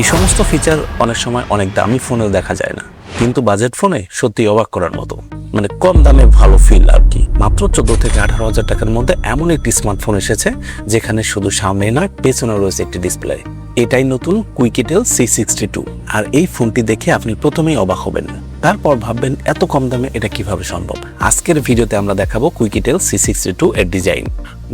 এই সমস্ত ফিচার অনেক সময় অনেক দামি ফোনেও দেখা যায় না, কিন্তু বাজেট ফোনে সত্যি অবাক করার মতো। মানে কম দামে ভালো ফিল আর কি। মাত্র 14 থেকে 18,000 টাকার মধ্যে এমন একটি স্মার্টফোন এসেছে যেখানে শুধু সামনে নয় পেছনে রয়েছে একটি ডিসপ্লে। এটাই নতুন কুইকেটেল C62। আর এই ফোনটি দেখে আপনি প্রথমেই অবাক হবেন, তারপর ভাববেন এত কম দামে এটা কিভাবে সম্ভব। আজকের ভিডিওতে আমরা দেখাবো কুইকেটেল C62 এর design,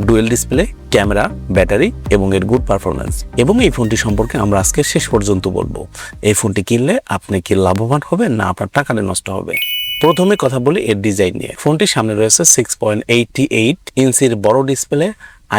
dual display, camera, battery এবং এর গুড পারফরম্যান্স। এবং এই ফোনটি সম্পর্কে আমরা আজকে শেষ পর্যন্ত বলবো। এই ফোনটি কিনলে আপনি কি লাভবান হবেন না আপনার টাকাটা নষ্ট হবে। প্রথমে কথা বলি এর ডিজাইন নিয়ে। ফোনটির সামনে রয়েছে 6.88 ইঞ্চির বড় display,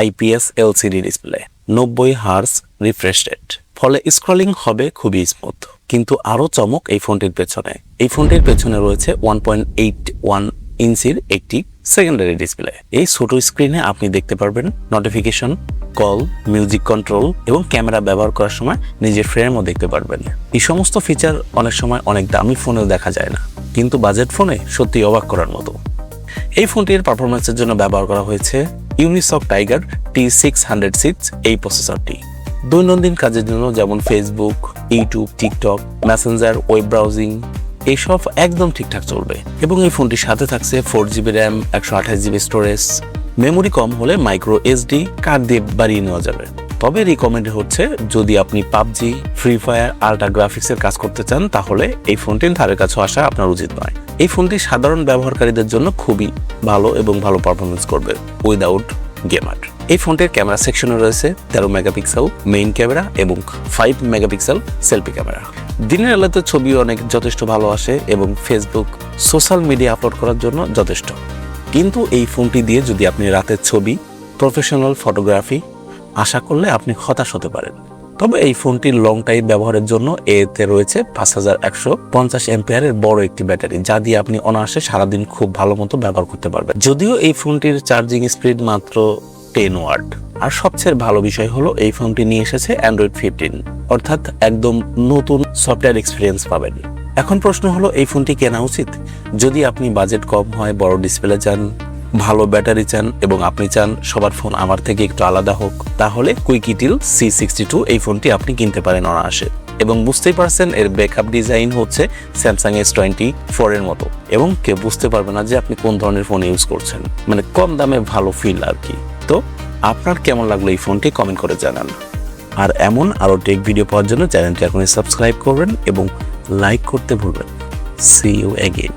IPS LCD display, 90 hertz refresh rate, ফলে স্ক্রলিং হবে খুবই স্মুথ। কিন্তু আরো চমক এই ফোনটির পেছনে। এই ফোনটির পেছনে রয়েছে 1.81 ইঞ্চির একটি সেকেন্ডারি ডিসপ্লে। এই ছোট স্ক্রিনে আপনি দেখতে পারবেন নোটিফিকেশন, কল, মিউজিক কন্ট্রোল এবং ক্যামেরা ব্যবহার করার সময় নিজের ফ্রেমও দেখতে পারবেন। এই সমস্ত ফিচার অনেক সময় অনেক দামি ফোনেও দেখা যায় না, কিন্তু বাজেট ফোনে সত্যি অবাক করার মতো। এই ফোনটির পারফরম্যান্সের জন্য ব্যবহার করা হয়েছে ইউনিসক টাইগার T606 এই প্রসেসরটি। দৈনন্দিন কাজের জন্য যেমন Facebook, YouTube, TikTok, Messenger, web browsing এইসব একদম ঠিকঠাক চলবে। এবং এই ফোনটির সাথে থাকছে 4GB RAM, 128GB storage. Memory কম হলে মাইক্রো SD কার্ড দিয়ে বাড়িয়ে নেওয়া যাবে। তবে রিকমেন্ডেড হচ্ছে যদি আপনি পাবজি, ফ্রি ফায়ার, আল্ট্রা গ্রাফিক্সের কাজ করতে চান তাহলে এই ফোনটির ধারে কাছে আসা আপনার উচিত নয়। এই ফোনটি সাধারণ ব্যবহারকারীদের জন্য খুবই ভালো এবং ভালো পারফরমেন্স করবে উইদাউট গেমার। এই ফোনটির ক্যামেরা সেকশনে রয়েছে 13 মেগাপিক্সেল মেইন ক্যামেরা এবং 5 মেগাপিক্সেল সেলফি ক্যামেরা। দিনের আলোতে ছবি অনেক যথেষ্ট ভালো আসে এবং ফেসবুক, সোশ্যাল মিডিয়া আপলোড করার জন্য যথেষ্ট। কিন্তু এই ফোনটি দিয়ে যদি আপনি রাতের ছবি, প্রফেশনাল ফটোগ্রাফি আশা করলে আপনি হতাশ হতে পারেন। তবে এই ফোনটির লং টাইম ব্যবহারের জন্য এতে রয়েছে 5150 অ্যাম্পিয়ারের বড় একটি ব্যাটারি, যা দিয়ে আপনি অনায়াসে সারাদিন খুব ভালো মতো ব্যবহার করতে পারবেন। যদিও এই ফোনটির চার্জিং স্পিড মাত্র 10 ওয়াট। আর সবচেয়ে ভালো বিষয় হলো এই ফোনটি নিয়ে এসেছে Android 15, অর্থাৎ একদম নতুন সফটওয়্যার এক্সপিরিয়েন্স পাবেন। এখন প্রশ্ন হলো এই ফোনটি কেনা উচিত? যদি আপনি বাজেট কম হয়, বড় ডিসপ্লে চান, ভালো ব্যাটারি চান এবং আপনি চান সবার ফোন আমার থেকে একটু আলাদা হোক, তাহলে কুইকেটেল C62 এই ফোনটি আপনি কিনতে পারেন অনায়াসে। এবং বুঝতেই পারছেন এর ব্যাকআপ ডিজাইন হচ্ছে স্যামসাং S24 এর মতো, এবং কেউ বুঝতে পারবে না যে আপনি কোন ধরনের ফোন ইউজ করছেন। মানে কম দামে ভালো ফিল আর কি। তো আপনার কেমন লাগলো এই ফোনটি কমেন্ট করে জানান। আর এমন আরো টেক ভিডিও পাওয়ার জন্য চ্যানেলটি এখনই সাবস্ক্রাইব করবেন এবং লাইক করতে ভুলবেন। See you again.